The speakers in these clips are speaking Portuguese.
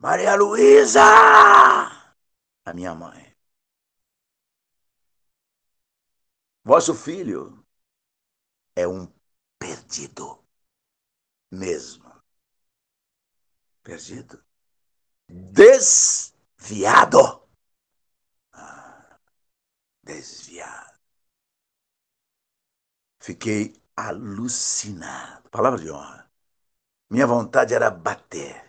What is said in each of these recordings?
Maria Luísa! A minha mãe. Vosso filho é um perdido. Mesmo. Perdido. Desviado. Desviado. Fiquei alucinado. Palavra de honra. Minha vontade era bater.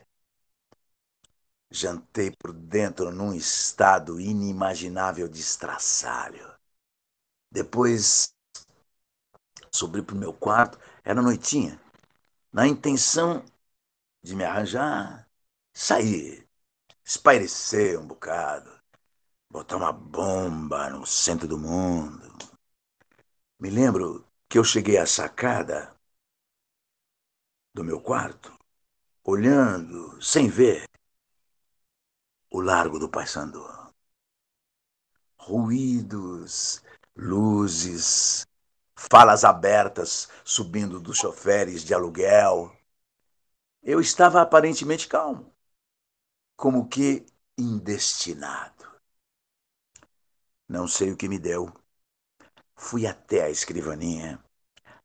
Jantei por dentro num estado inimaginável de estraçalho. Depois subi para o meu quarto, era noitinha, na intenção de me arranjar, sair, espairecer um bocado, botar uma bomba no centro do mundo. Me lembro que eu cheguei à sacada do meu quarto, olhando, sem ver, o Largo do Paissandu. Ruídos, luzes, falas abertas subindo dos choferes de aluguel. Eu estava aparentemente calmo, como que indestinado. Não sei o que me deu. Fui até a escrivaninha,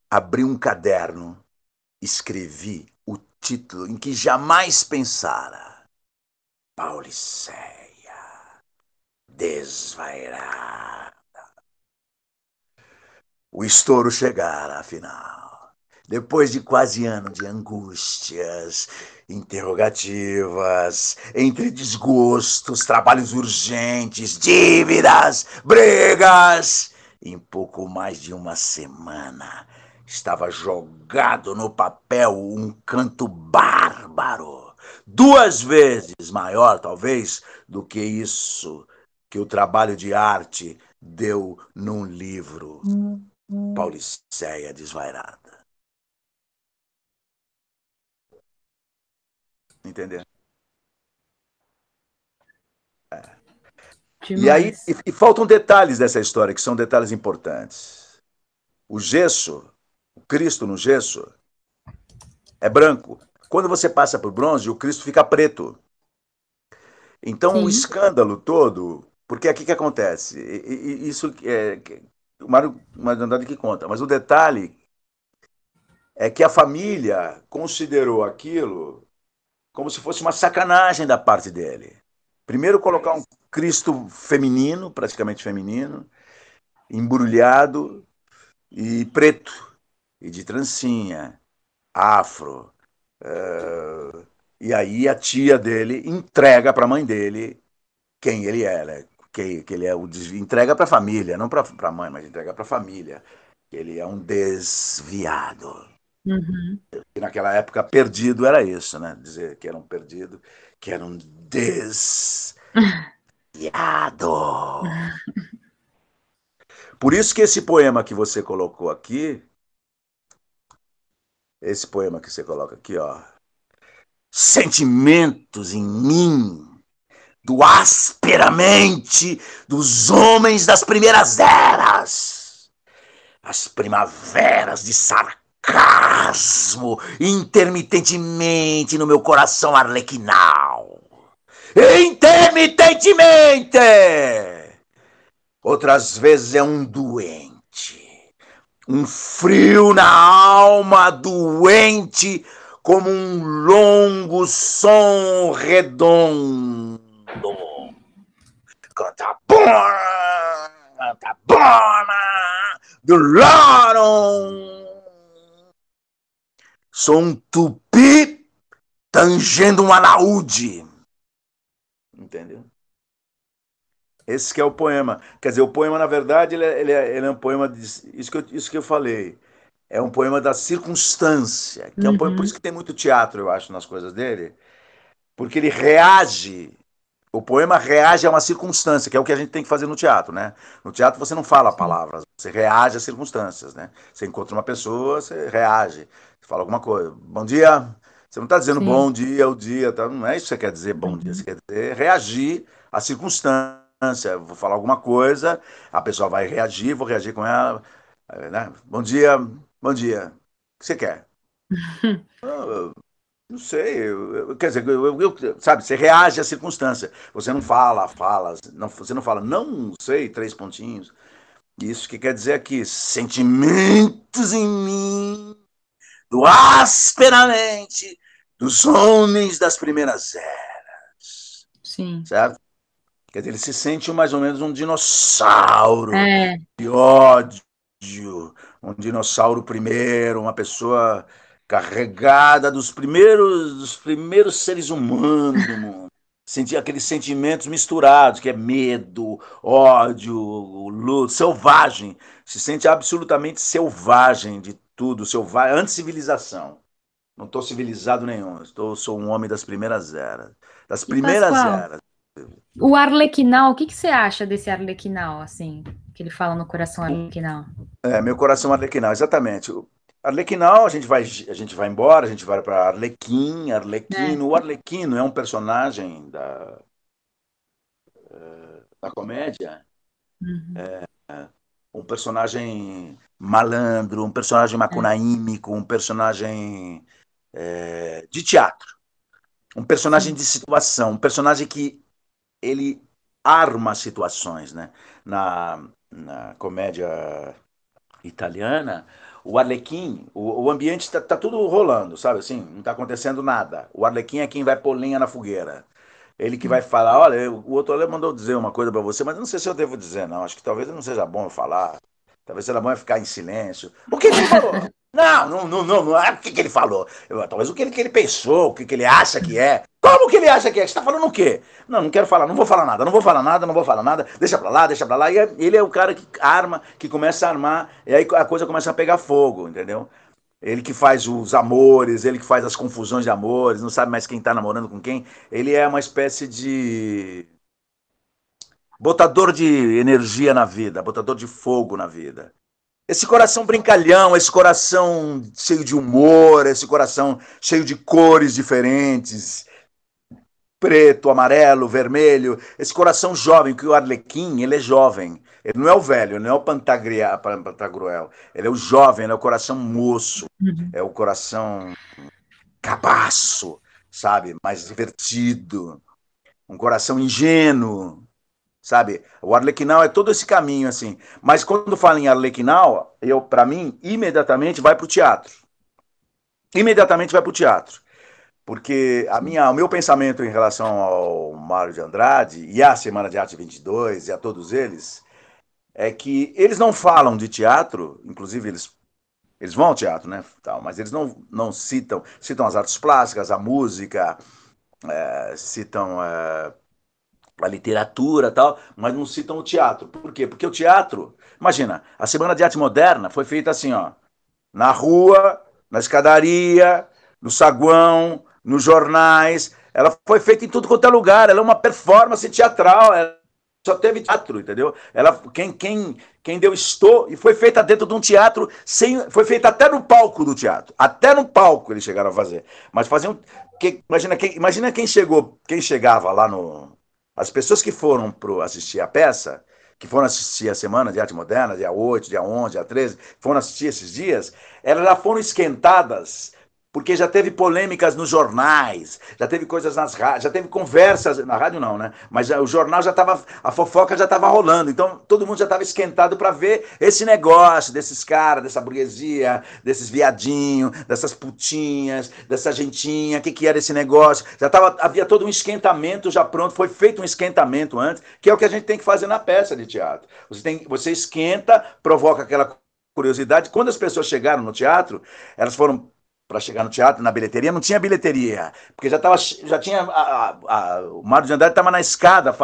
abri um caderno, escrevi o título em que jamais pensara: Pauliceia, desvairada. O estouro chegara, afinal. Depois de quase ano de angústias, interrogativas, entre desgostos, trabalhos urgentes, dívidas, brigas, em pouco mais de uma semana, estava jogado no papel um canto bárbaro, 2 vezes maior, talvez, do que isso que o trabalho de arte deu num livro. Pauliceia desvairada. Entendeu? E aí, Demais. e faltam detalhes dessa história, que são detalhes importantes. O gesso, o Cristo no gesso, é branco. Quando você passa por bronze, o Cristo fica preto. Então, o Sim. escândalo todo, porque aqui que acontece? Isso é o Mário Andrade que conta, mas o detalhe é que a família considerou aquilo como se fosse uma sacanagem da parte dele. Primeiro, colocar um Cristo feminino, praticamente feminino, embrulhado e preto, e de trancinha, afro. E aí a tia dele entrega para a mãe dele quem ele era, que ele é entrega para a família, não para a mãe, mas entrega para a família. Que ele é um desviado. Uhum. E naquela época, perdido era isso, né? Dizer que era um perdido, que era um desviado. Por isso que esse poema que você colocou aqui, esse poema que você coloca aqui, ó, sentimentos em mim, do asperamente dos homens das primeiras eras, as primaveras de sarcasmo intermitentemente no meu coração arlequinal. Intermitentemente! Outras vezes é um doente, um frio na alma doente, como um longo som redondo. Canta bona, do Laron. Sou um tupi tangendo um alaúde. Entendeu? Esse que é o poema. Quer dizer, o poema, na verdade, ele é um poema de, isso que eu falei. É um poema da circunstância, que é um poema, por isso Uhum. que tem muito teatro, eu acho, nas coisas dele, porque ele reage, o poema reage a uma circunstância, que é o que a gente tem que fazer no teatro, né? No teatro você não fala Sim. palavras, você reage às circunstâncias, né? Você encontra uma pessoa, você reage, você fala alguma coisa. Bom dia. Você não está dizendo Sim. bom dia, o dia, tá? Não é isso que você quer dizer bom dia, você Uhum. quer dizer reagir à circunstância. Eu vou falar alguma coisa, a pessoa vai reagir, vou reagir com ela, né? Bom dia, bom dia. O que você quer? Não sei, quer dizer, sabe, você reage à circunstância. Você não fala, não, você não fala, não sei, três pontinhos. Isso que quer dizer aqui, sentimentos em mim, do asperamente dos homens das primeiras eras, Sim. certo? Quer dizer, ele se sente mais ou menos um dinossauro É, de ódio, um dinossauro primeiro, uma pessoa carregada dos primeiros seres humanos do mundo. Sentir aqueles sentimentos misturados, que é medo, ódio, luto, selvagem. Se sente absolutamente selvagem de tudo, selvagem, anti-civilização. Não estou civilizado nenhum, sou um homem das primeiras eras. Das e primeiras Pascoal, eras. o Arlequinal, o que que você acha desse Arlequinal, assim, que ele fala no Coração Arlequinal? Meu coração Arlequinal, exatamente. Arlequinal, a gente vai embora, a gente vai para É. Arlequino. O Arlequino é um personagem da comédia, Uhum. um personagem malandro, um personagem É. macunaímico, um personagem de teatro, um personagem Sim. de situação, um personagem que ele arma situações, né? Na comédia italiana, o Arlequim, o ambiente tá tudo rolando, sabe assim? Não está acontecendo nada. O Arlequim é quem vai pôr lenha na fogueira. Ele que vai falar, olha, o outro ali mandou dizer uma coisa para você, mas eu não sei se eu devo dizer, não. Acho que talvez não seja bom eu falar. Talvez seja bom eu ficar em silêncio. O que ele falou? Não é o que ele falou. Talvez o que ele pensou, o que ele acha que é. Como que ele acha que é? Você está falando o quê? Não quero falar, não vou falar nada, não vou falar nada, não vou falar nada. Deixa pra lá, deixa pra lá. E ele é o cara que arma, que começa a armar, e aí a coisa começa a pegar fogo, entendeu? Ele que faz os amores, ele que faz as confusões de amores, não sabe mais quem tá namorando com quem. Ele é uma espécie de botador de energia na vida, botador de fogo na vida. Esse coração brincalhão, esse coração cheio de humor, esse coração cheio de cores diferentes, preto, amarelo, vermelho, esse coração jovem, que o Arlequim, ele é jovem. Ele não é o velho, ele não é o Pantagruel. Ele é o jovem, ele é o coração moço, Uhum. é o coração cabaço, sabe? Mais divertido, um coração ingênuo, sabe? O Arlequinal é todo esse caminho assim. Mas quando fala em Arlequinal, eu para mim imediatamente vai para o teatro. Imediatamente vai para o teatro, porque o meu pensamento em relação ao Mário de Andrade e à Semana de Arte 22 e a todos eles é que eles não falam de teatro, inclusive eles vão ao teatro, né? Tal, mas eles não citam as artes plásticas, a música, citam a literatura tal, mas não citam o teatro. Por quê? Porque o teatro, imagina, a Semana de Arte Moderna foi feita assim, ó, na rua, na escadaria, no saguão, nos jornais. Ela foi feita em tudo quanto é lugar. Ela é uma performance teatral. Ela só teve teatro, entendeu? Quem deu estou e foi feita dentro de um teatro, foi feita até no palco do teatro. Até no palco eles chegaram a fazer. Mas faziam. Imagina quem chegava lá no. As pessoas que foram assistir a peça, que foram assistir a Semana de Arte Moderna, dia 8, dia 11, dia 13, foram assistir esses dias, elas já foram esquentadas, porque já teve polêmicas nos jornais, já teve coisas nas rádios, já teve conversas, na rádio não, né? Mas o jornal já estava, a fofoca já estava rolando, então todo mundo já estava esquentado para ver esse negócio desses caras, dessa burguesia, desses viadinhos, dessas putinhas, dessa gentinha, o que era esse negócio? Havia todo um esquentamento já pronto, foi feito um esquentamento antes, que é o que a gente tem que fazer na peça de teatro. Você esquenta, provoca aquela curiosidade. Quando as pessoas chegaram no teatro, elas foram para chegar no teatro, na bilheteria, não tinha bilheteria, porque já tinha, o Mário de Andrade estava na escada,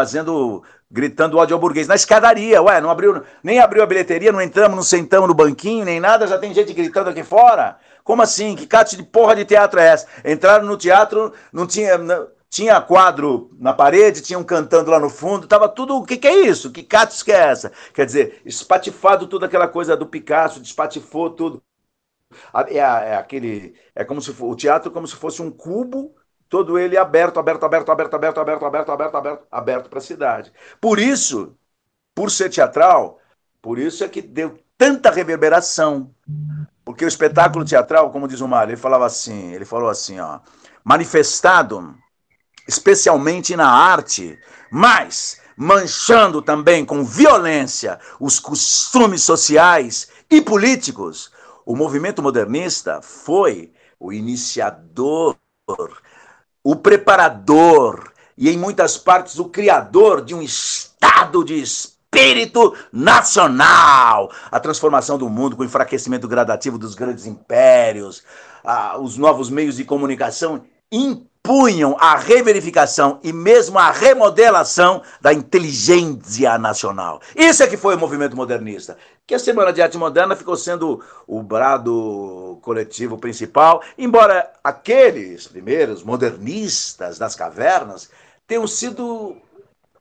gritando ódio ao burguês, na escadaria, ué, não abriu, nem abriu a bilheteria, não entramos, não sentamos no banquinho, nem nada, já tem gente gritando aqui fora, como assim, que cate de porra de teatro é essa? Entraram no teatro, não tinha... Tinha quadro na parede, tinham cantando lá no fundo, tava tudo. O que é isso? Que catos que é essa? Quer dizer, espatifado tudo aquela coisa do Picasso, despatifou tudo. É como se o teatro como se fosse um cubo, todo ele aberto, aberto, aberto, aberto, aberto, aberto, aberto, aberto, aberto, aberto para a cidade. Por isso, por ser teatral, por isso é que deu tanta reverberação, Porque o espetáculo teatral, como diz o Mário, ele falou assim, ó, manifestado especialmente na arte, mas manchando também com violência os costumes sociais e políticos. O movimento modernista foi o iniciador, o preparador e, em muitas partes, o criador de um estado de espírito nacional. A transformação do mundo com o enfraquecimento gradativo dos grandes impérios, os novos meios de comunicação impunham a reverificação e mesmo a remodelação da inteligência nacional. Isso é que foi o movimento modernista. Que a Semana de Arte Moderna ficou sendo o brado coletivo principal, embora aqueles primeiros modernistas das cavernas tenham sido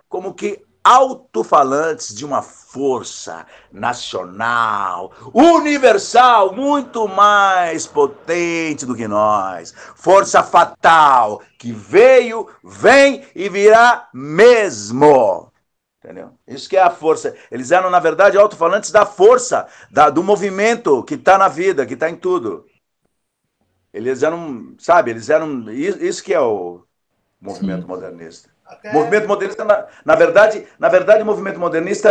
como que alto-falantes de uma força nacional, universal, muito mais potente do que nós. Força fatal que veio, vem e virá mesmo. Entendeu? Isso que é a força. Eles eram, na verdade, alto-falantes da força, do movimento que está na vida, que está em tudo. Eles eram, sabe, isso que é o movimento Sim. modernista. O Até movimento modernista, na verdade, o movimento modernista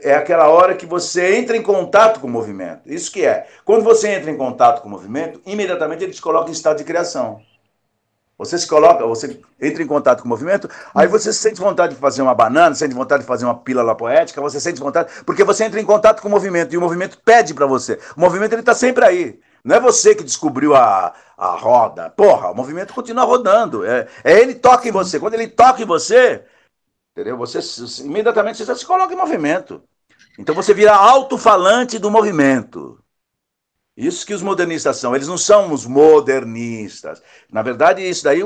é aquela hora que você entra em contato com o movimento. Isso que é. Quando você entra em contato com o movimento, imediatamente ele te coloca em estado de criação. Você entra em contato com o movimento, aí você sente vontade de fazer uma banana, sente vontade de fazer uma pílula poética, você sente vontade, porque você entra em contato com o movimento, e o movimento pede para você. O movimento ele está sempre aí. Não é você que descobriu a roda. Porra, o movimento continua rodando. Ele toca em você. Quando ele toca em você, entendeu? Você imediatamente você já se coloca em movimento. Então você vira alto-falante do movimento. Isso que os modernistas são. Eles não são os modernistas. Na verdade, isso daí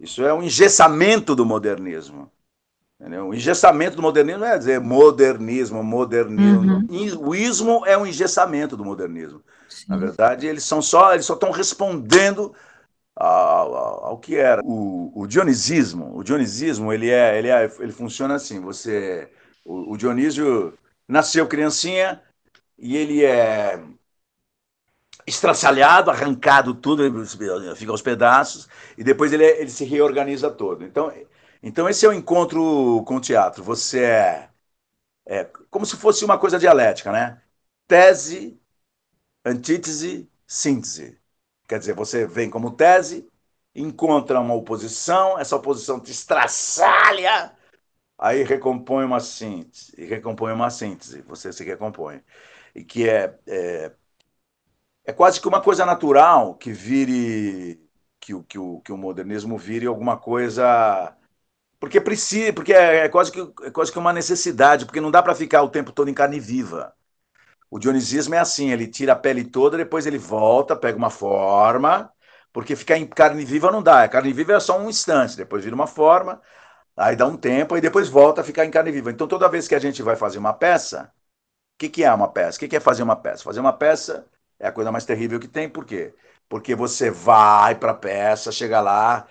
isso é um engessamento do modernismo. Entendeu? O engessamento do modernismo não é dizer modernismo. Uhum. O ismo é um engessamento do modernismo. Na Sim. verdade, eles só estão respondendo ao que era. O dionisismo ele funciona assim. O Dionísio nasceu criancinha e ele é estraçalhado, arrancado tudo, fica aos pedaços, e depois ele se reorganiza todo. Então, esse é o encontro com o teatro. Você é como se fosse uma coisa dialética, né? Tese, antítese, síntese. Quer dizer, você vem como tese, encontra uma oposição, essa oposição te estraçalha, aí recompõe uma síntese, e recompõe uma síntese, você se recompõe. E que é quase que uma coisa natural que vire que o modernismo vire alguma coisa porque precisa, porque é quase que uma necessidade, porque não dá para ficar o tempo todo em carne viva. O dionisismo é assim, ele tira a pele toda, depois ele volta, pega uma forma, porque ficar em carne viva não dá. A carne viva é só um instante, depois vira uma forma, aí dá um tempo e depois volta a ficar em carne viva. Então toda vez que a gente vai fazer uma peça, que é uma peça? O que é fazer uma peça? Fazer uma peça é a coisa mais terrível que tem, por quê? Porque você vai para a peça, chega lá,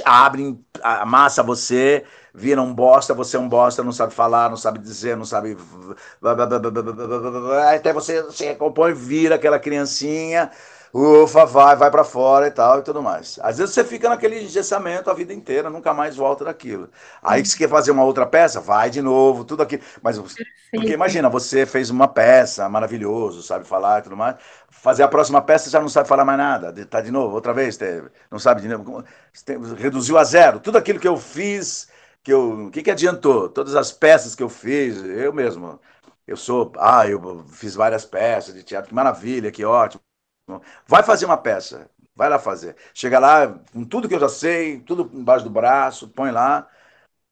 abre, amassa você, vira um bosta, você é um bosta, não sabe falar, não sabe dizer, não sabe. Até você se recompõe, vira aquela criancinha, ufa, vai para fora e tal e tudo mais. Às vezes você fica naquele engessamento a vida inteira, nunca mais volta daquilo. Aí que você quer fazer uma outra peça, vai de novo, tudo aquilo. Mas porque Perfeito. imagina, você fez uma peça, maravilhoso, sabe falar e tudo mais. Fazer a próxima peça já não sabe falar mais nada. Tá de novo, outra vez, não sabe de novo. Reduziu a zero. Tudo aquilo que eu fiz, o que adiantou? Todas as peças que eu fiz, eu mesmo. Eu fiz várias peças de teatro, que maravilha, que ótimo. Vai fazer uma peça, vai lá fazer. Chega lá, com tudo que eu já sei, tudo embaixo do braço, põe lá,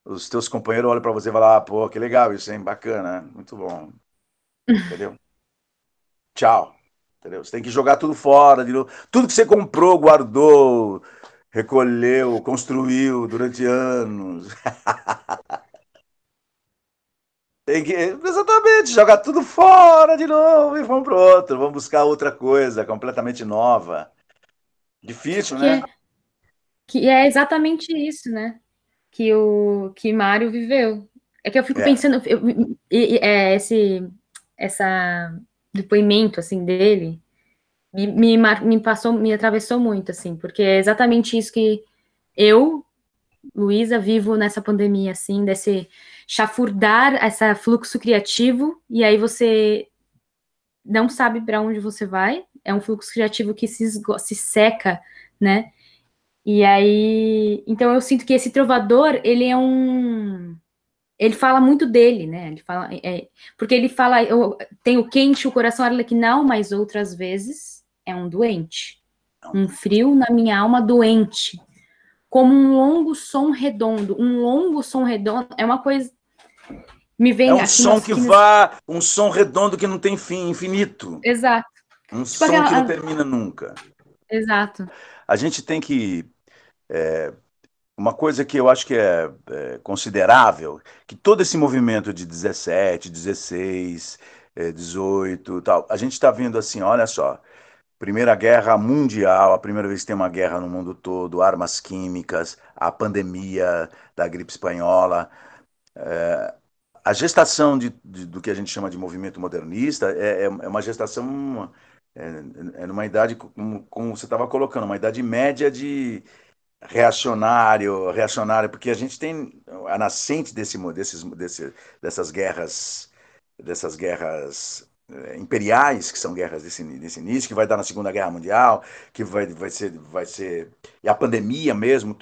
os teus companheiros olham para você e falam, pô, que legal isso, hein? Bacana, muito bom. Entendeu? Tchau. Entendeu? Você tem que jogar tudo fora, de novo. Tudo que você comprou, guardou, recolheu, construiu durante anos. Tem que, exatamente, jogar tudo fora de novo e vamos para outro. Vamos buscar outra coisa completamente nova. Difícil, Que né? é, que é exatamente isso, né? Que Mário viveu. É que eu fico É. pensando, essa depoimento, assim, dele, me atravessou muito, assim, porque é exatamente isso que eu, Luísa, vivo nessa pandemia, assim, desse chafurdar, esse fluxo criativo, e aí você não sabe para onde você vai, é um fluxo criativo que se seca, né? E aí, então eu sinto que esse trovador, ele fala muito dele, né? Ele fala, porque ele fala, eu tenho quente, o coração arlequinal, mas outras vezes é um doente. Um frio na minha alma doente. Como um longo som redondo, é uma coisa. Me vem É um aqui som que vá, um som redondo que não tem fim, infinito. Exato. Um tipo som que não termina nunca. Exato. A gente tem que. Uma coisa que eu acho que é considerável, que todo esse movimento de 17, 16, 18, tal, a gente está vendo assim, olha só, Primeira Guerra Mundial, a primeira vez que tem uma guerra no mundo todo, armas químicas, a pandemia da gripe espanhola, a gestação do que a gente chama de movimento modernista é uma gestação, numa idade, como você estava colocando, uma idade média de reacionário, porque a gente tem a nascente dessas guerras imperiais, que são guerras desse início, que vai dar na Segunda Guerra Mundial, que vai ser e a pandemia mesmo,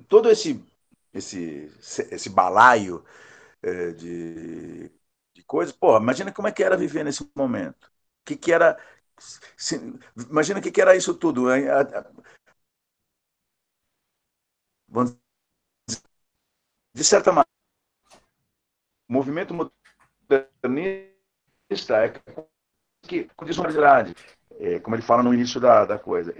todo esse balaio de coisas. Pô, imagina como é que era viver nesse momento. O que era. Imagina o que era isso tudo. De certa maneira, o movimento modernista que condiz uma realidade, como ele fala no início da coisa.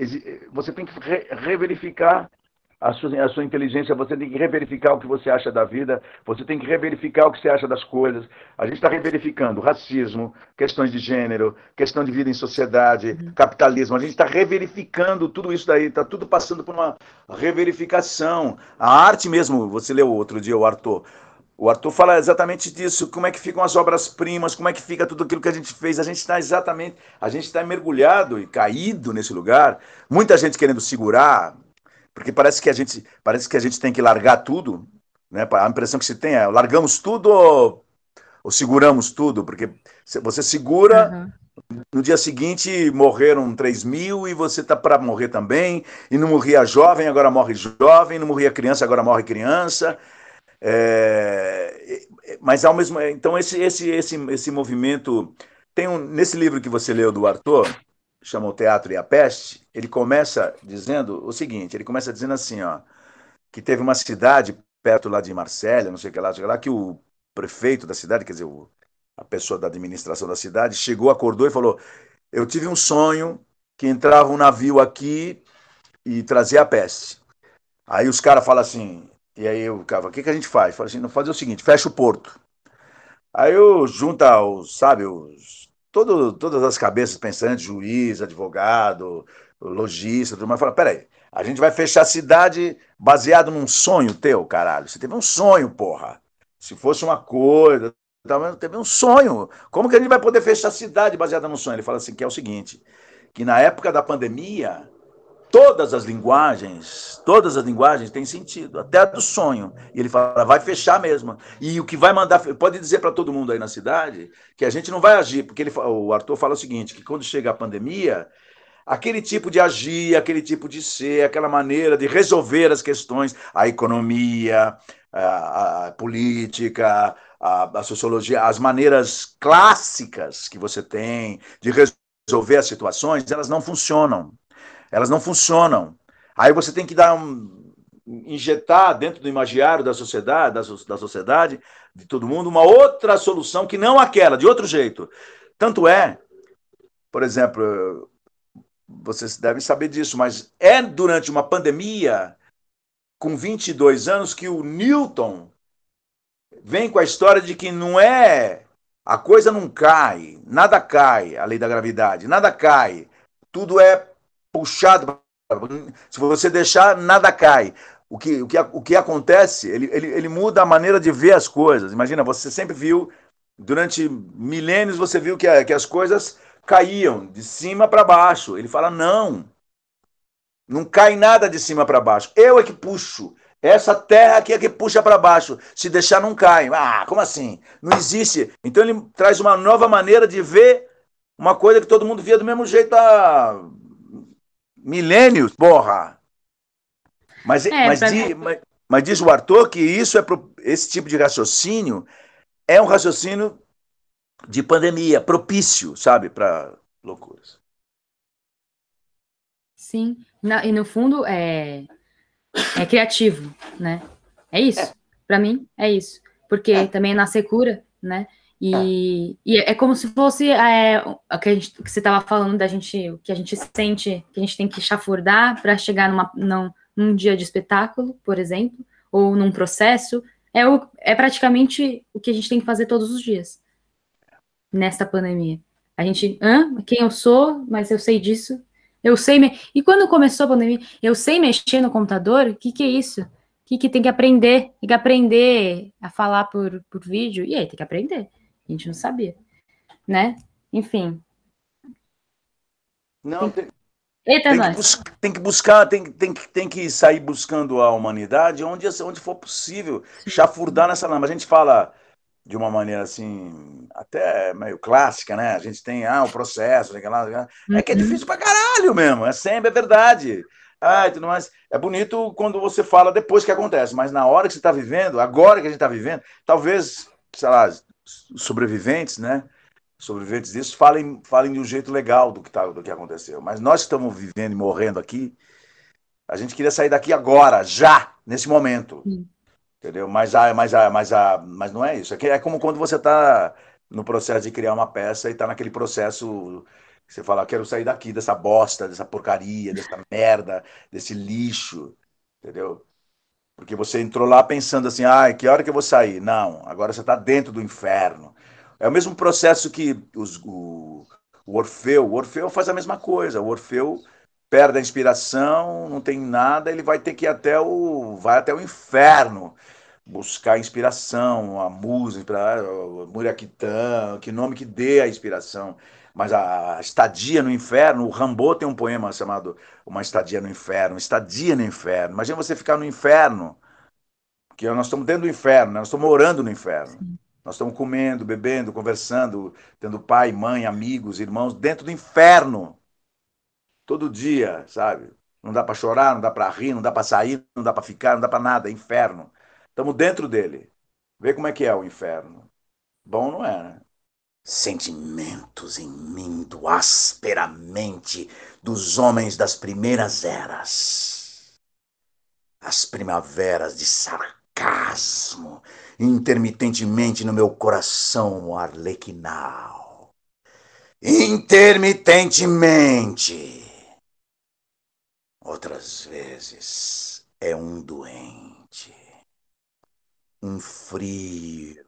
Você tem que reverificar a sua inteligência, você tem que reverificar o que você acha da vida, você tem que reverificar o que você acha das coisas. A gente está reverificando racismo, questões de gênero, questão de vida em sociedade, capitalismo. A gente está reverificando tudo isso daí, está tudo passando por uma reverificação. A arte mesmo, você leu outro dia o Arthur. O Arthur fala exatamente disso, como é que ficam as obras-primas, como é que fica tudo aquilo que a gente fez. A gente está mergulhado e caído nesse lugar. Muita gente querendo segurar, porque parece que a gente tem que largar tudo, né? A impressão que se tem é largamos tudo ou seguramos tudo, porque você segura, no dia seguinte morreram 3 mil e você está para morrer também, e não morria jovem, agora morre jovem, não morria criança, agora morre criança. Mas ao mesmo então esse movimento tem nesse livro que você leu do Arthur, chama O Teatro e a Peste, ele começa dizendo o seguinte, ele começa dizendo assim, ó, que teve uma cidade perto lá de Marsella, não sei o que lá, que o prefeito da cidade, quer dizer, a pessoa da administração da cidade, chegou, acordou e falou: eu tive um sonho que entrava um navio aqui e trazia a peste. Aí os caras falam assim, e aí o cara fala, o que a gente faz? Fala assim, não, fazer o seguinte, fecha o porto. Aí eu junta todas as cabeças pensantes, juiz, advogado, lojista, tudo mais, fala, peraí, a gente vai fechar a cidade baseado num sonho teu, caralho. Você teve um sonho, porra. Se fosse uma coisa, teve um sonho. Como que a gente vai poder fechar a cidade baseada num sonho? Ele fala assim, que é o seguinte, que na época da pandemia, todas as linguagens têm sentido, até a do sonho. E ele fala, vai fechar mesmo. E o que vai mandar, pode dizer para todo mundo aí na cidade, que a gente não vai agir, porque o Arthur fala o seguinte, que quando chega a pandemia, aquele tipo de agir, aquele tipo de ser, aquela maneira de resolver as questões, a economia, a política, a sociologia, as maneiras clássicas que você tem de resolver as situações, elas não funcionam. Elas não funcionam. Aí você tem que injetar dentro do imaginário da sociedade, da sociedade, de todo mundo, uma outra solução que não aquela, de outro jeito. Tanto é, por exemplo, vocês devem saber disso, mas é durante uma pandemia, com 22 anos, que o Newton vem com a história de que não é. A coisa não cai, nada cai, a lei da gravidade, nada cai. Tudo é puxado. Se você deixar, nada cai. O que acontece, ele muda a maneira de ver as coisas. Imagina, você sempre viu Durante milênios você viu que as coisas caíam de cima para baixo. Ele fala: não, não cai nada de cima para baixo. Eu é que puxo. Essa terra aqui é que puxa para baixo. Se deixar, não cai. Ah, como assim? Não existe. Então ele traz uma nova maneira de ver uma coisa que todo mundo via do mesmo jeito há milênios, porra. Mas, É, mas, pra, mas diz o Arthur que isso esse tipo de raciocínio é um raciocínio de pandemia, propício, sabe, para loucuras. sim. E no fundo é criativo, né? É isso. Para mim, é isso. Porque também é na secura, né? E é como se fosse o que você estava falando da gente, o que a gente sente, que a gente tem que chafurdar para chegar num dia de espetáculo, por exemplo, ou num processo. É praticamente o que a gente tem que fazer todos os dias nesta pandemia. A gente, quem eu sou, mas eu sei disso. Eu sei. E quando começou a pandemia, eu sei mexer no computador? O que é isso? O que tem que aprender? Tem que aprender a falar por vídeo. E aí, tem que aprender. A gente não sabia, né? Enfim. Não, Eita, nós. tem que buscar, tem que sair buscando a humanidade onde for possível, chafurdar nessa lama. A gente fala de uma maneira assim, até meio clássica, né? A gente tem o processo, sei lá, sei lá. É que é Uhum. difícil pra caralho mesmo, é sempre, é verdade. E tudo mais. É bonito quando você fala depois que acontece, mas na hora que você está vivendo, agora que a gente está vivendo, talvez, sei lá, sobreviventes, né? Sobreviventes disso falem de um jeito legal do que aconteceu. Mas nós que estamos vivendo e morrendo aqui, a gente queria sair daqui agora, já, nesse momento. Entendeu? Mas não é isso. É como quando você está no processo de criar uma peça e está naquele processo que você fala, quero sair daqui, dessa bosta, dessa porcaria, dessa merda, desse lixo, entendeu? Porque você entrou lá pensando assim, que hora que eu vou sair? Não, agora você está dentro do inferno. É o mesmo processo que o Orfeu. O Orfeu faz a mesma coisa. O Orfeu perde a inspiração, não tem nada, ele vai ter que ir vai até o inferno buscar inspiração, a musa, Muriaquitã, que nome que dê a inspiração. Mas a estadia no inferno, o Rimbaud tem um poema chamado Uma Estadia no Inferno, estadia no inferno. Imagina você ficar no inferno, que nós estamos dentro do inferno, né? Nós estamos morando no inferno. Nós estamos comendo, bebendo, conversando, tendo pai, mãe, amigos, irmãos, dentro do inferno, todo dia, sabe? Não dá para chorar, não dá para rir, não dá para sair, não dá para ficar, não dá para nada, é inferno. Estamos dentro dele. Vê como é que é o inferno. Bom, não é, né? Sentimentos imindo asperamente dos homens das primeiras eras. As primaveras de sarcasmo, intermitentemente no meu coração arlequinal. Intermitentemente. Outras vezes é um doente, um frio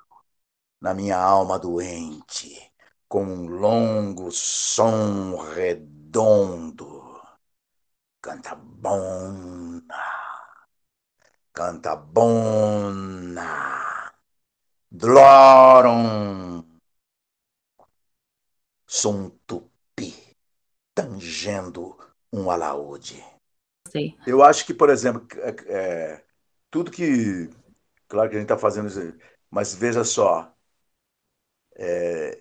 na minha alma doente, com um longo som redondo. Cantabona, cantabona, Dlorum. Sou um tupi tangendo um alaúde. Sei. Eu acho que, por exemplo, tudo que. Claro que a gente está fazendo isso, mas veja só,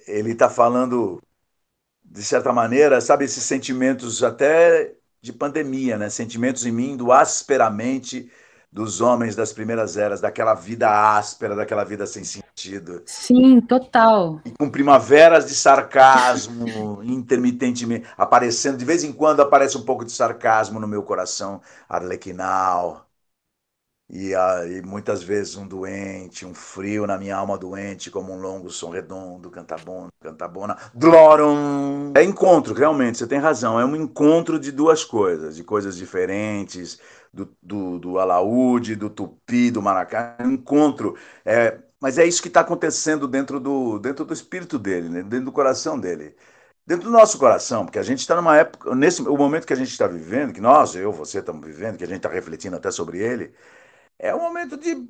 ele está falando, de certa maneira, sabe, esses sentimentos até de pandemia, né? Sentimentos em mim do asperamente dos homens das primeiras eras, daquela vida áspera, daquela vida sem sentido. Sim, total. E com primaveras de sarcasmo, intermitentemente, aparecendo, de vez em quando aparece um pouco de sarcasmo no meu coração arlequinal. E muitas vezes um doente, um frio na minha alma doente, como um longo som redondo, cantabona, cantabona, glorum. É encontro, realmente, você tem razão. É um encontro de duas coisas, de coisas diferentes, do alaúde, do tupi, do maracá. É um encontro. Mas é isso que está acontecendo dentro do espírito dele, né? Dentro do coração dele. Dentro do nosso coração, porque a gente está numa época, o momento que a gente está vivendo, que nós, eu, você estamos vivendo, que a gente está refletindo até sobre ele, é um momento de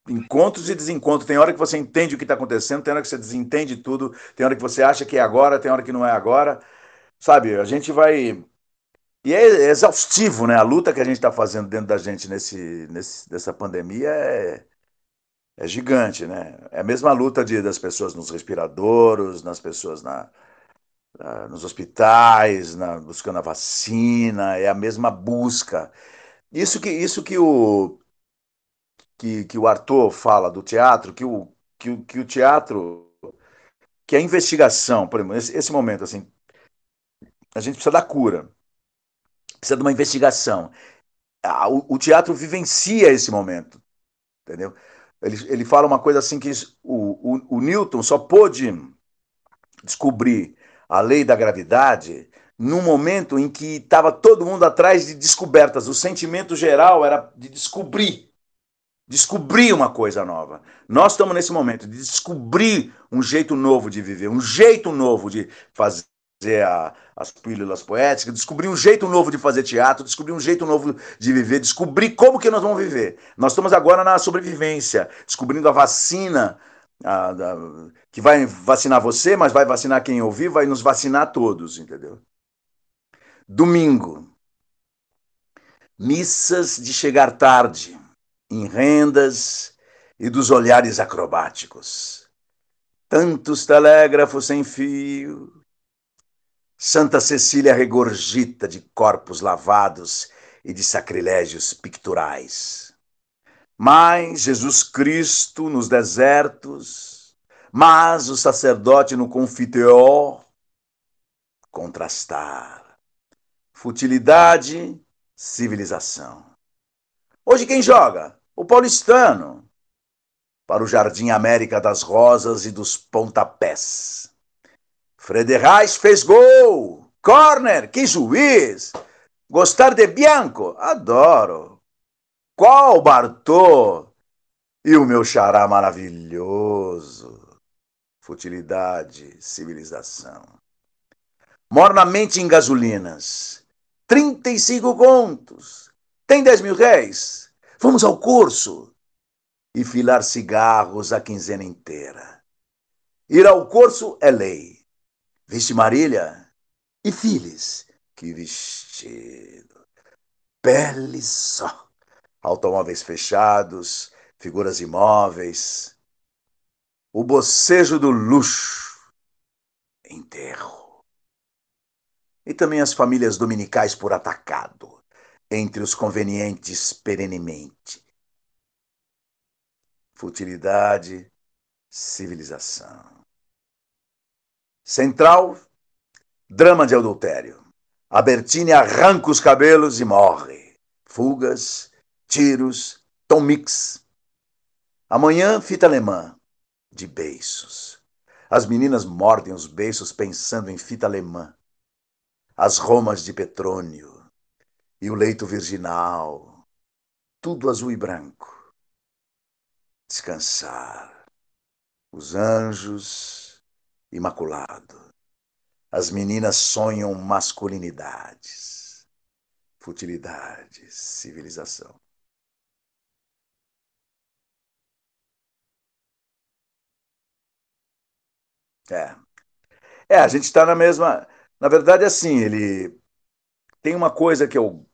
encontros e desencontros. Tem hora que você entende o que está acontecendo, tem hora que você desentende tudo, tem hora que você acha que é agora, tem hora que não é agora. Sabe, a gente vai. E é exaustivo, né? A luta que a gente está fazendo dentro da gente nessa pandemia é gigante, né? É a mesma luta das pessoas nos respiradouros, nas pessoas nos hospitais, buscando a vacina, é a mesma busca. Isso que o Arthur fala do teatro, que o teatro, que a investigação, por exemplo, esse momento, assim, a gente precisa da cura, precisa de uma investigação. O teatro vivencia esse momento, entendeu? Ele fala uma coisa assim que o Newton só pôde descobrir a lei da gravidade num momento em que estava todo mundo atrás de descobertas. O sentimento geral era de descobrir uma coisa nova. Nós estamos nesse momento de descobrir um jeito novo de viver, um jeito novo de fazer as pílulas poéticas, descobrir um jeito novo de fazer teatro, descobrir um jeito novo de viver, descobrir como que nós vamos viver. Nós estamos agora na sobrevivência, descobrindo a vacina, que vai vacinar você, mas vai vacinar quem ouvir, vai nos vacinar todos, entendeu? Domingo, missas de chegar tarde, em rendas e dos olhares acrobáticos. Tantos telégrafos sem fio. Santa Cecília regorgita de corpos lavados e de sacrilégios picturais. Mas Jesus Cristo nos desertos, mas o sacerdote no confiteor, contrastar. Futilidade, civilização. Hoje quem joga? O paulistano. Para o Jardim América das Rosas e dos Pontapés. Frederais fez gol! Corner! Que juiz! Gostar de Bianco? Adoro! Qual Bartô? E o meu xará maravilhoso! Futilidade, civilização. Mornamente em gasolinas. 35 contos. Tem 10 mil réis? Vamos ao curso. E filar cigarros a quinzena inteira. Ir ao curso é lei. Viste Marília? E filhos? Que vestido. Pele só. Automóveis fechados, figuras imóveis. O bocejo do luxo. Enterro. E também as famílias dominicais por atacado, entre os convenientes perenemente. Futilidade, civilização. Central, drama de adultério. A Bertine arranca os cabelos e morre. Fugas, tiros, Tom Mix. Amanhã, fita alemã, de beiços. As meninas mordem os beiços pensando em fita alemã. As romas de petrônio e o leito virginal. Tudo azul e branco. Descansar. Os anjos, imaculado. As meninas sonham masculinidades. Futilidade, civilização. É. A gente está na mesma. Na verdade, assim, ele tem uma coisa que eu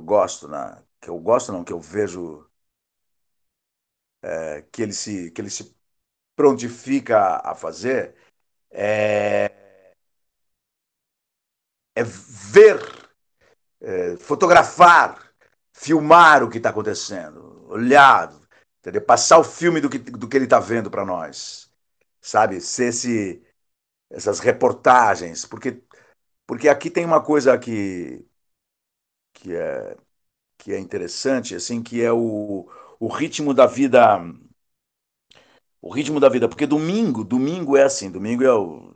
gosto, que eu gosto não, que eu vejo que ele se prontifica a fazer, é ver, fotografar, filmar o que está acontecendo, olhar, entendeu? Passar o filme do que ele está vendo para nós, sabe? Ser essas reportagens, porque aqui tem uma coisa que é, que é interessante, assim, que é o ritmo da vida. O ritmo da vida, porque domingo é assim, domingo é o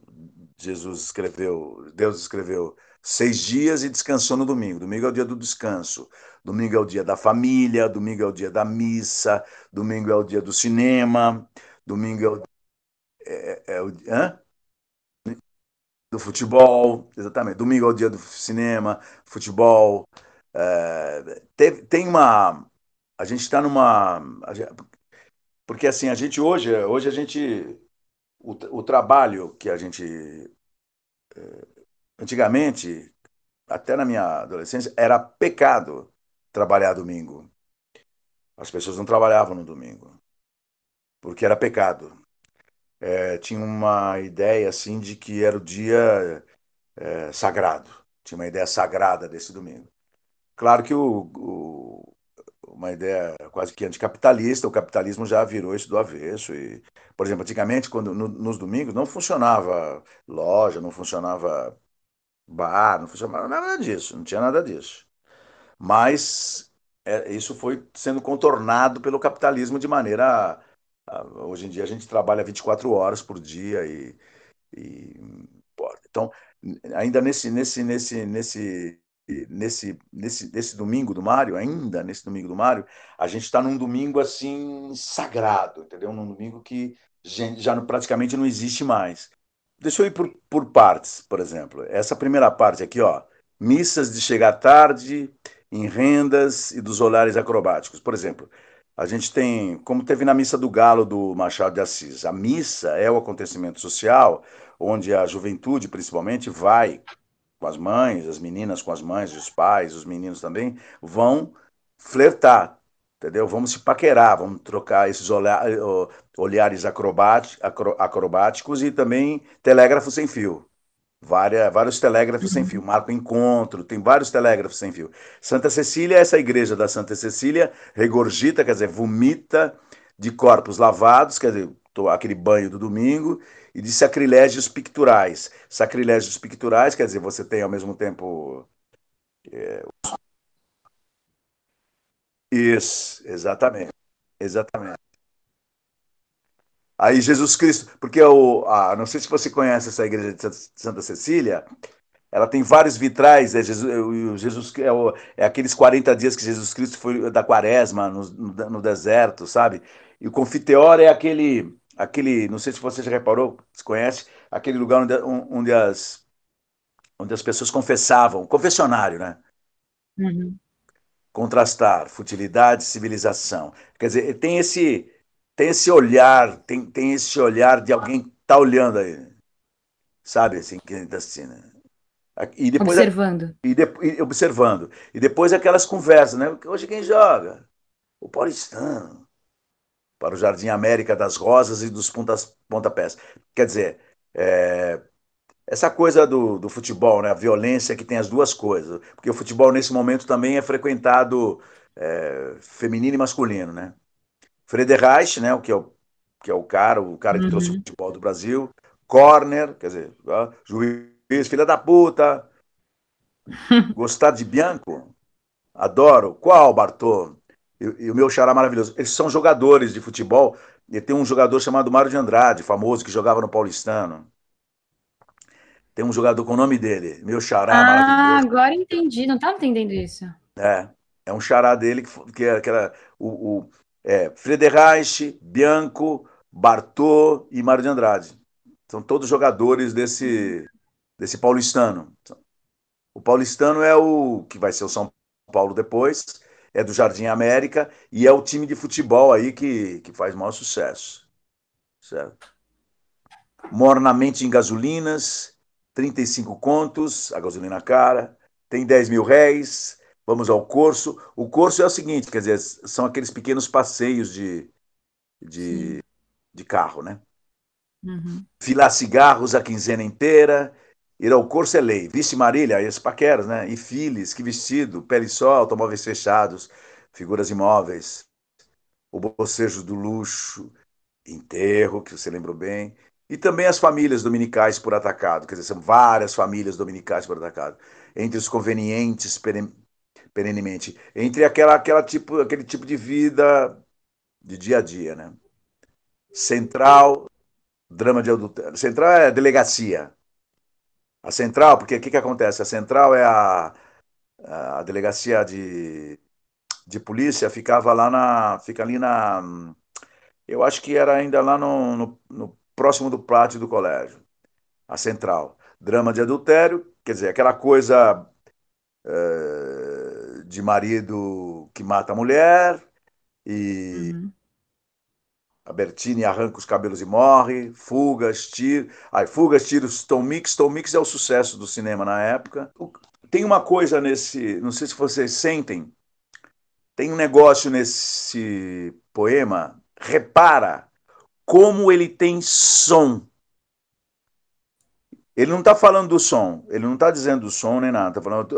Deus escreveu 6 dias e descansou no domingo. Domingo é o dia do descanso. Domingo é o dia da família, domingo é o dia da missa, domingo é o dia do cinema, domingo hã? Do futebol, exatamente. Domingo é o dia do cinema, futebol. Tem uma. A gente está numa. Porque assim, a gente hoje a gente, o trabalho que a gente, antigamente, até na minha adolescência, era pecado trabalhar domingo. As pessoas não trabalhavam no domingo, porque era pecado. Tinha uma ideia assim de que era o dia sagrado. Tinha uma ideia sagrada desse domingo. Claro que uma ideia quase que anticapitalista, o capitalismo já virou isso do avesso. E, por exemplo, antigamente, quando nos domingos, não funcionava loja, não funcionava bar, não funcionava nada disso, não tinha nada disso. Mas isso foi sendo contornado pelo capitalismo de maneira. Hoje em dia a gente trabalha 24 horas por dia então, ainda nesse domingo do Mário, ainda nesse domingo do Mário, a gente está num domingo assim sagrado, entendeu? Num domingo que já praticamente não existe mais. Deixa eu ir por partes, por exemplo. Essa primeira parte aqui, ó, missas de chegar tarde, em rendas e dos olhares acrobáticos. Por exemplo, a gente tem, como teve na missa do Galo do Machado de Assis, a missa é o acontecimento social onde a juventude, principalmente, vai com as mães, as meninas com as mães, os pais, os meninos também, vão flertar, entendeu? Vamos se paquerar, vamos trocar esses olhares acrobáticos e também telégrafo sem fio. Vários telégrafos sem fio. Uhum. Marco Encontro, tem vários telégrafos sem fio. Santa Cecília, essa igreja da Santa Cecília, regurgita, quer dizer, vomita de corpos lavados, quer dizer, aquele banho do domingo, e de sacrilégios picturais. Sacrilégios picturais, quer dizer, você tem ao mesmo tempo. Isso, exatamente. Exatamente. Aí Jesus Cristo, porque não sei se você conhece essa igreja de Santa Cecília, ela tem vários vitrais, é aqueles 40 dias que Jesus Cristo foi da quaresma no deserto, sabe? E o confiteor é não sei se você já reparou, se conhece, aquele lugar onde as pessoas confessavam, confessionário, né? Uhum. Contrastar futilidade e civilização. Quer dizer, tem esse olhar, tem esse olhar de alguém que está olhando aí, sabe? Assim, que tá assim, né? E depois Observando. e observando. E depois aquelas conversas, né? Hoje quem joga? O paulistano. Para o Jardim América das Rosas e dos pontapés. Quer dizer, essa coisa do futebol, né? A violência que tem as duas coisas. Porque o futebol, nesse momento, também é frequentado feminino e masculino, né? Frederich, né? Que é o cara que trouxe o Uhum. futebol do Brasil. Corner, quer dizer, juiz, filha da puta. Gostar de Bianco? Adoro. Qual, Bartô? E o meu xará maravilhoso. Eles são jogadores de futebol. E tem um jogador chamado Mário de Andrade, famoso, que jogava no Paulistano. Tem um jogador com o nome dele. Meu xará Ah, maravilhoso. agora entendi. Não estava entendendo isso. É, é um xará dele que era Frederich, Bianco, Bartô e Mário de Andrade. São todos jogadores desse paulistano. O paulistano é o que vai ser o São Paulo depois, é do Jardim América e é o time de futebol aí que faz maior sucesso. Certo? Mornamente em gasolinas, 35 contos, a gasolina cara, tem 10 mil réis, vamos ao curso. O curso é o seguinte, quer dizer, são aqueles pequenos passeios Sim. de carro, né? Uhum. Filar cigarros a quinzena inteira, ir ao curso é lei. Vixe Marília, as paqueras, né? E files, que vestido, pele só, automóveis fechados, figuras imóveis, o bocejo do luxo, enterro, que você lembrou bem, e também as famílias dominicais por atacado, quer dizer, são várias famílias dominicais por atacado, entre os convenientes perenemente, entre aquele tipo de vida de dia a dia, né? Central, drama de adultério. Central é delegacia. A central, porque o que acontece? A central é a delegacia de polícia, fica ali eu acho que era ainda lá no próximo do pátio do colégio. A central. Drama de adultério, quer dizer, aquela coisa de marido que mata a mulher e Uhum. Bertini arranca os cabelos e morre, fugas, tiros. Aí, fugas, tiros, Tom Mix. Tom Mix é o sucesso do cinema na época. Tem uma coisa nesse, não sei se vocês sentem, tem um negócio nesse poema, repara como ele tem som. Ele não está falando do som, ele não está dizendo do som nem nada, está falando,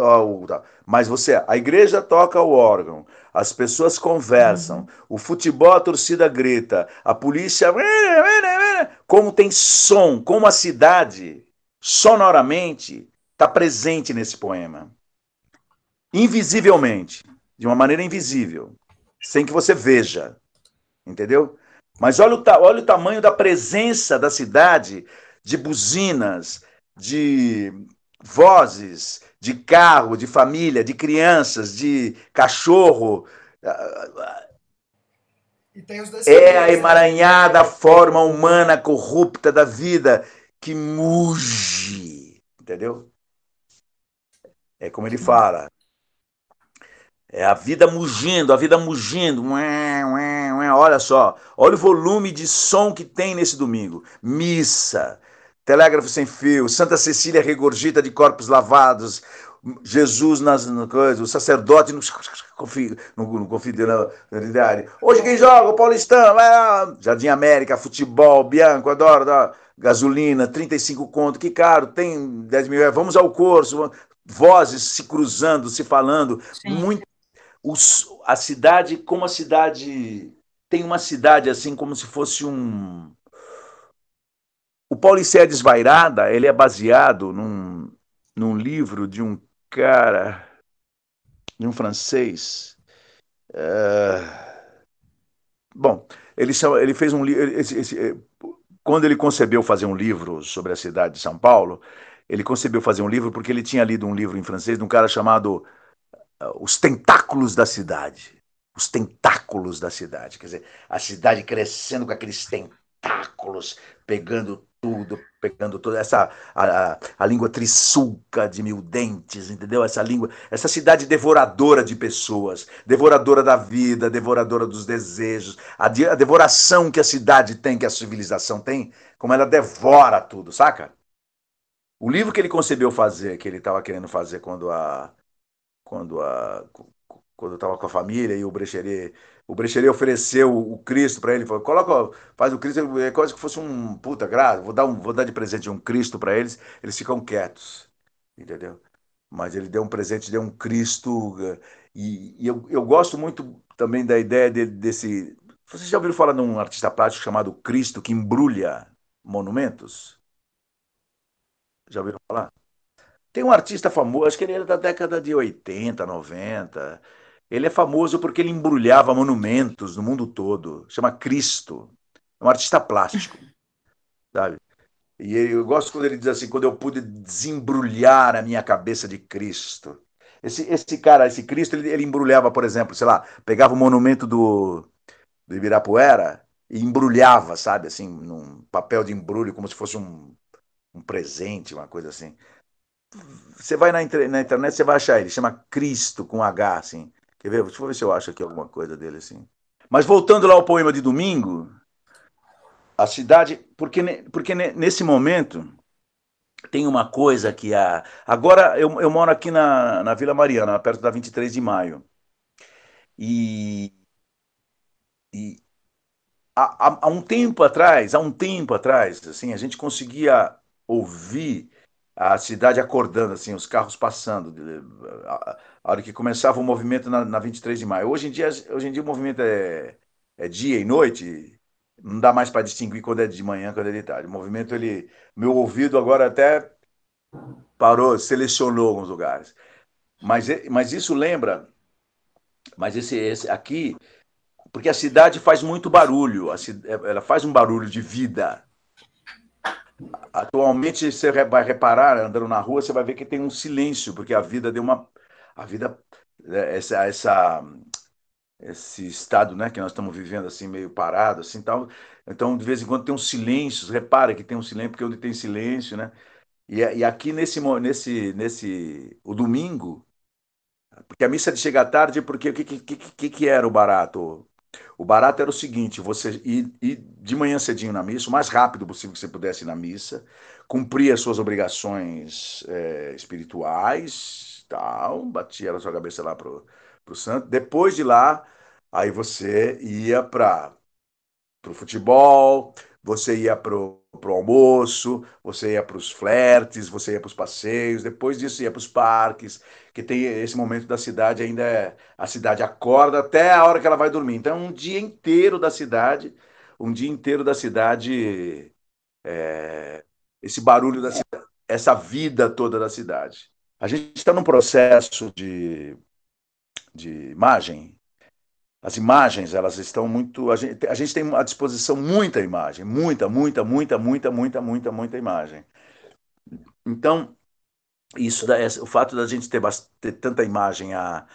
mas a igreja toca o órgão, as pessoas conversam, o futebol, a torcida grita, a polícia, como tem som, como a cidade, sonoramente, está presente nesse poema, invisivelmente, de uma maneira invisível, sem que você veja, entendeu? Mas olha o tamanho da presença da cidade, de buzinas, de vozes, de carro, de família, de crianças, de cachorro. E tem os É a decibéis, emaranhada forma humana corrupta da vida que muge, entendeu? É como ele fala. É a vida mugindo, a vida mugindo. Olha só, olha o volume de som que tem nesse domingo. Missa, telégrafo sem fio, Santa Cecília regurgita de corpos lavados, Jesus no coisa, o sacerdote no confidenciário. Hoje quem joga? O Paulistão, Jardim América, futebol, Bianco, adoro, gasolina, 35 conto, que caro, tem 10 mil reais, vamos ao curso, vozes se cruzando, se falando, muito. A cidade, como a cidade tem uma cidade assim como se fosse um. O Paulicéia Desvairada, ele é baseado num livro de um cara, de um francês. Bom, ele fez um livro. Quando ele concebeu fazer um livro sobre a cidade de São Paulo, ele concebeu fazer um livro porque ele tinha lido um livro em francês de um cara chamado Os Tentáculos da Cidade. Os tentáculos da cidade. Quer dizer, a cidade crescendo com aqueles tentáculos, pegando tudo, pegando toda a língua trissulca de mil dentes, entendeu? Essa cidade devoradora de pessoas, devoradora da vida, devoradora dos desejos, a devoração que a cidade tem, que a civilização tem, como ela devora tudo, saca? O livro que ele concebeu fazer, que ele estava querendo fazer quando a quando eu estava com a família e o Brecheret ofereceu o Cristo para ele, falou, coloca, faz o Cristo, é quase que fosse um puta graça, vou dar de presente um Cristo para eles ficam quietos, entendeu? Mas ele deu um presente, deu um Cristo, e eu gosto muito também da ideia desse. Vocês já ouviram falar de um artista plástico chamado Cristo que embrulha monumentos? Já ouviram falar? Tem um artista famoso, acho que ele era da década de 80, 90. Ele é famoso porque ele embrulhava monumentos no mundo todo. Chama Cristo. É um artista plástico, sabe? E eu gosto quando ele diz assim, quando eu pude desembrulhar a minha cabeça de Cristo. Esse cara, esse Cristo, ele embrulhava, por exemplo, sei lá, pegava o monumento do Ibirapuera e embrulhava, sabe, assim, num papel de embrulho, como se fosse um presente, uma coisa assim. Você vai na internet, você vai achar ele. Chama Cristo com H, assim. Quer ver? Deixa eu ver se eu acho aqui alguma coisa dele, assim. Mas voltando lá ao poema de domingo, a cidade. Porque nesse momento tem uma coisa que a. Agora eu moro aqui na Vila Mariana, perto da 23 de maio. E, e há um tempo atrás, assim, a gente conseguia ouvir a cidade acordando, assim, os carros passando, a hora que começava o movimento na 23 de maio. Hoje em dia o movimento é dia e noite, não dá mais para distinguir quando é de manhã, quando é de tarde. O movimento, meu ouvido agora até parou, selecionou alguns lugares. Mas isso lembra, mas esse aqui, porque a cidade faz muito barulho, ela faz um barulho de vida. Atualmente, você vai reparar, andando na rua, você vai ver que tem um silêncio, porque a vida deu uma. A vida, esse estado, né, que nós estamos vivendo assim, meio parado, assim tal. Então, de vez em quando tem um silêncio, repara que tem um silêncio, porque onde tem silêncio, né? E aqui o domingo, porque a missa de chegar tarde, porque o que era o barato? O barato era o seguinte: você ir de manhã cedinho na missa, o mais rápido possível que você pudesse ir na missa, cumprir as suas obrigações espirituais, tal, batia a sua cabeça lá pro santo. Depois de lá, aí você ia para o futebol, você ia pro almoço, você ia para os flertes, você ia para os passeios, depois disso ia para os parques, que tem esse momento da cidade ainda a cidade acorda até a hora que ela vai dormir. Então, um dia inteiro da cidade, um dia inteiro da cidade, esse barulho da cidade, essa vida toda da cidade. A gente está num processo de imagem. As imagens, elas estão muito. A gente tem à disposição muita imagem, muita imagem. Então, o fato da gente ter tanta imagem à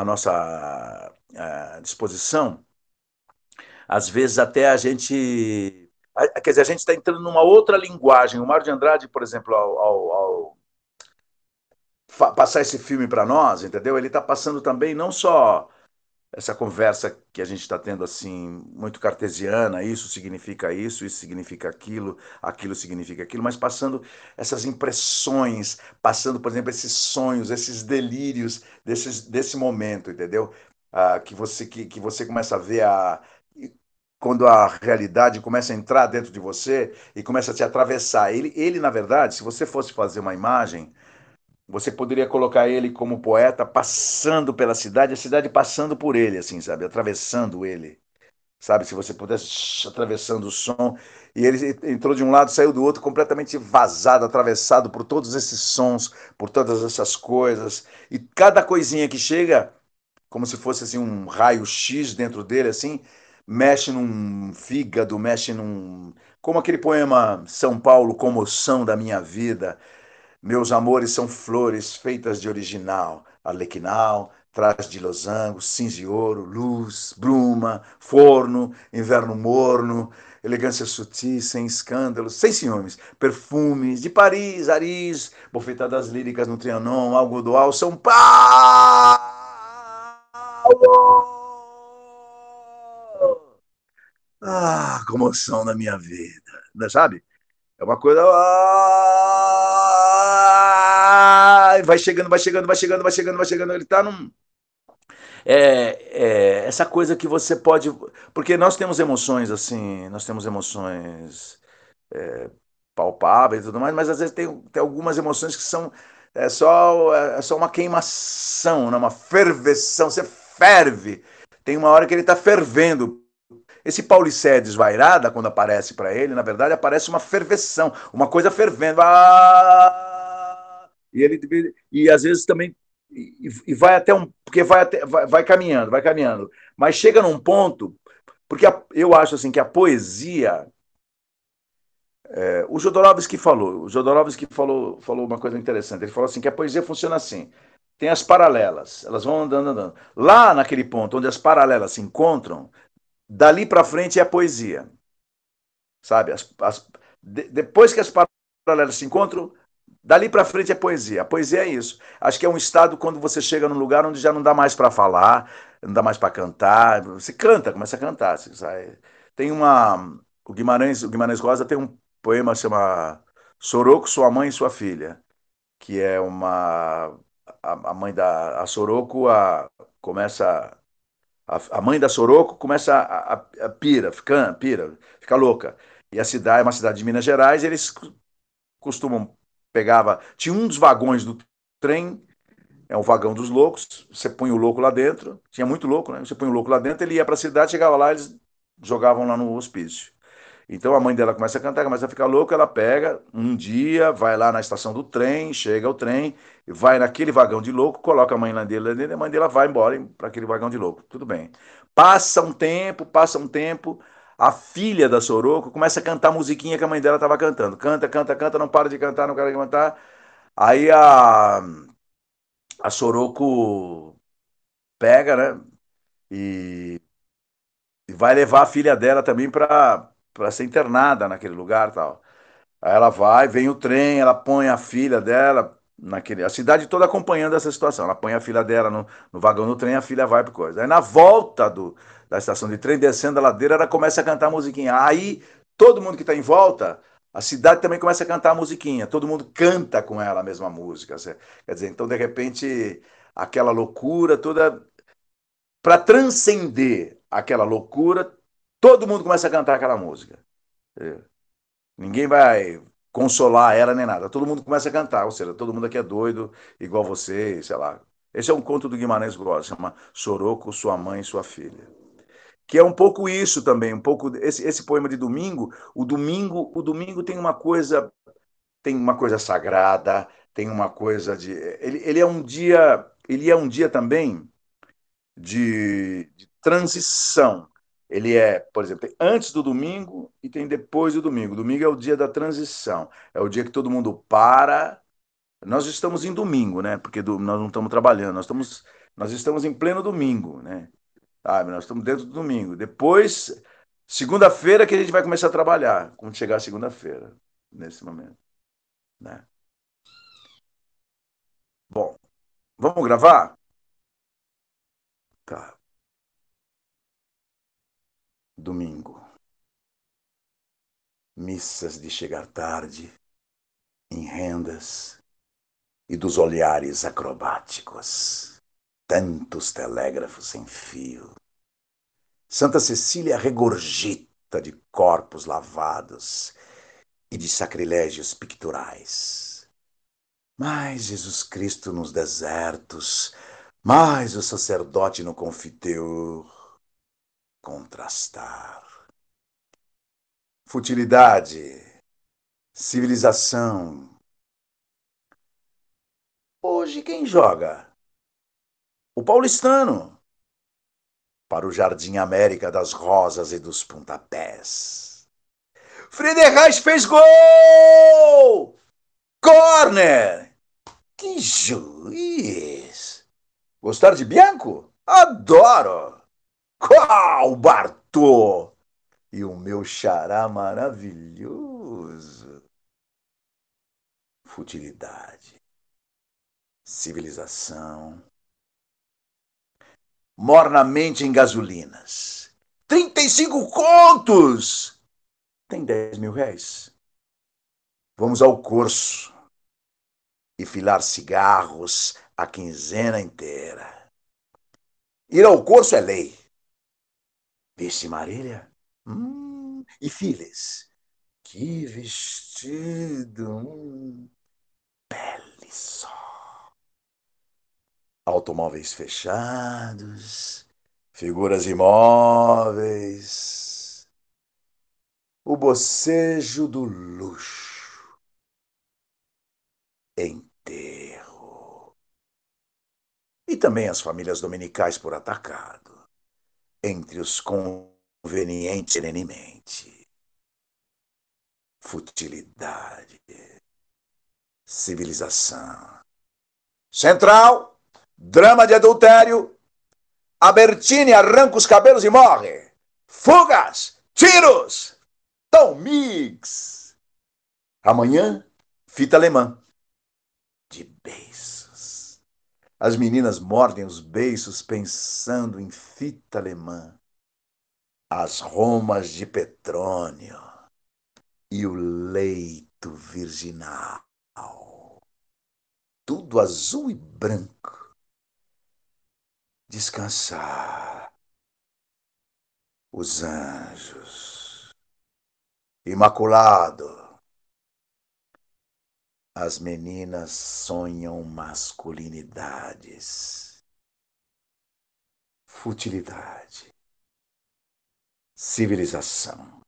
nossa disposição, às vezes até a gente. Quer dizer, a gente está entrando numa outra linguagem. O Mário de Andrade, por exemplo, ao passar esse filme para nós, entendeu? Ele está passando também não só essa conversa que a gente está tendo assim, muito cartesiana, isso significa aquilo, aquilo significa aquilo, mas passando essas impressões, passando, por exemplo, esses sonhos, esses delírios desse momento, entendeu? Que você começa a ver quando a realidade começa a entrar dentro de você e começa a te atravessar. Na verdade, se você fosse fazer uma imagem, você poderia colocar ele como poeta passando pela cidade, a cidade passando por ele, assim, sabe? Atravessando ele, sabe? Se você pudesse atravessando o som. E ele entrou de um lado, saiu do outro, completamente vazado, atravessado por todos esses sons, por todas essas coisas. E cada coisinha que chega, como se fosse assim um raio-x dentro dele, assim, mexe num fígado, mexe num. Como aquele poema São Paulo, Comoção da Minha Vida. Meus amores são flores feitas de original, arlequinal, traje de losango, cinza e ouro, luz, bruma, forno, inverno morno, elegância sutil, sem escândalos, sem ciúmes, perfumes de Paris, Aris, bofetadas líricas no Trianon, Algodoal, São Paulo! Ah, comoção da minha vida, sabe? É uma coisa. Vai chegando, vai chegando, vai chegando, vai chegando, vai chegando. Ele está num. Essa coisa que você pode. Porque nós temos emoções assim, nós temos emoções palpáveis e tudo mais, mas às vezes tem algumas emoções que são é só uma queimação, né? Uma ferveção. Você ferve. Tem uma hora que ele está fervendo. Esse Paulicéia desvairada, quando aparece para ele, na verdade aparece uma ferveção, uma coisa fervendo. E às vezes também e vai até porque vai caminhando, vai caminhando, mas chega num ponto porque eu acho assim que a poesia, o Jodorowsky falou uma coisa interessante. Ele falou assim que a poesia funciona assim. Tem as paralelas, elas vão andando, andando. Lá naquele ponto onde as paralelas se encontram, dali para frente é a poesia. Sabe? Depois que as paralelas se encontram, dali para frente é poesia. A poesia é isso. Acho que é um estado quando você chega num lugar onde já não dá mais para falar, não dá mais para cantar. Você canta, começa a cantar. Você sai. Tem uma. O Guimarães Rosa tem um poema que chama Soroco, Sua Mãe e Sua Filha, que é uma. A mãe da a Soroco começa a mãe da Soroco começa a fica louca. E a cidade é uma cidade de Minas Gerais, eles costumam tinha um dos vagões do trem, é o vagão dos loucos, você põe o louco lá dentro, tinha muito louco, né? Você põe o louco lá dentro, ele ia para a cidade, chegava lá, eles jogavam lá no hospício. Então a mãe dela começa a cantar, começa a ficar louca, ela pega um dia, vai lá na estação do trem, chega o trem, vai naquele vagão de louco, coloca a mãe lá dele, e a mãe dela vai embora para aquele vagão de louco. Tudo bem. Passa um tempo, a filha da Soroco começa a cantar a musiquinha que a mãe dela estava cantando. Canta, canta, canta, não para de cantar, não para de cantar. Aí a Soroco pega, né? E vai levar a filha dela também para ser internada naquele lugar, tal. Aí ela vai, vem o trem, ela põe a filha dela, a cidade toda acompanhando essa situação. Ela põe a filha dela no vagão do trem, a filha vai para coisa. Aí na volta da estação de trem, descendo a ladeira, ela começa a cantar a musiquinha. Aí todo mundo que está em volta, a cidade também começa a cantar a musiquinha. Todo mundo canta com ela a mesma música. Quer dizer, então de repente aquela loucura toda, para transcender aquela loucura, todo mundo começa a cantar aquela música. Ninguém vai consolar ela nem nada. Todo mundo começa a cantar, ou seja, todo mundo aqui é doido, igual você, sei lá. Esse é um conto do Guimarães Rosa, chama Soroco, Sua Mãe e Sua Filha. Que é um pouco isso também, um pouco esse poema de domingo. O domingo tem uma coisa sagrada, tem uma coisa de. Ele é um dia também de transição. Ele é, por exemplo, tem antes do domingo e tem depois do domingo. Domingo é o dia da transição. É o dia que todo mundo para. Nós estamos em domingo, né? Porque nós não estamos trabalhando, nós estamos em pleno domingo, né? Ah, nós estamos dentro do domingo. Depois, segunda-feira que a gente vai começar a trabalhar, quando chegar a segunda-feira, nesse momento, né? Bom, vamos gravar? Tá. Domingo. Missas de chegar tarde, em rendas e dos olhares acrobáticos. Tantos telégrafos sem fio. Santa Cecília regurgita de corpos lavados e de sacrilégios picturais. Mais Jesus Cristo nos desertos, mais o sacerdote no confiteor. Contrastar. Futilidade, civilização. Hoje quem joga? O paulistano. Para o Jardim América das rosas e dos pontapés. Friedreich fez gol! Corner! Que juiz! Gostar de Bianco? Adoro! Qual Bartô! E o meu xará maravilhoso. Futilidade, civilização, mornamente em gasolinas. 35 contos! Tem 10 mil réis. Vamos ao curso e filar cigarros a quinzena inteira. Ir ao curso é lei. Viste Marília? E filhas? Que vestido! Pele só. Automóveis fechados, figuras imóveis. O bocejo do luxo. Enterro. E também as famílias dominicais por atacado. Entre os convenientes serenemente. Futilidade. Civilização. Central. Drama de adultério. Albertini arranca os cabelos e morre. Fugas. Tiros. Tom Mix. Amanhã, fita alemã. De beiços. As meninas mordem os beiços pensando em fita alemã. As romas de Petrônio e o leito virginal. Tudo azul e branco. Descansar. Os anjos. Imaculado. As meninas sonham masculinidades. Futilidade. Civilização.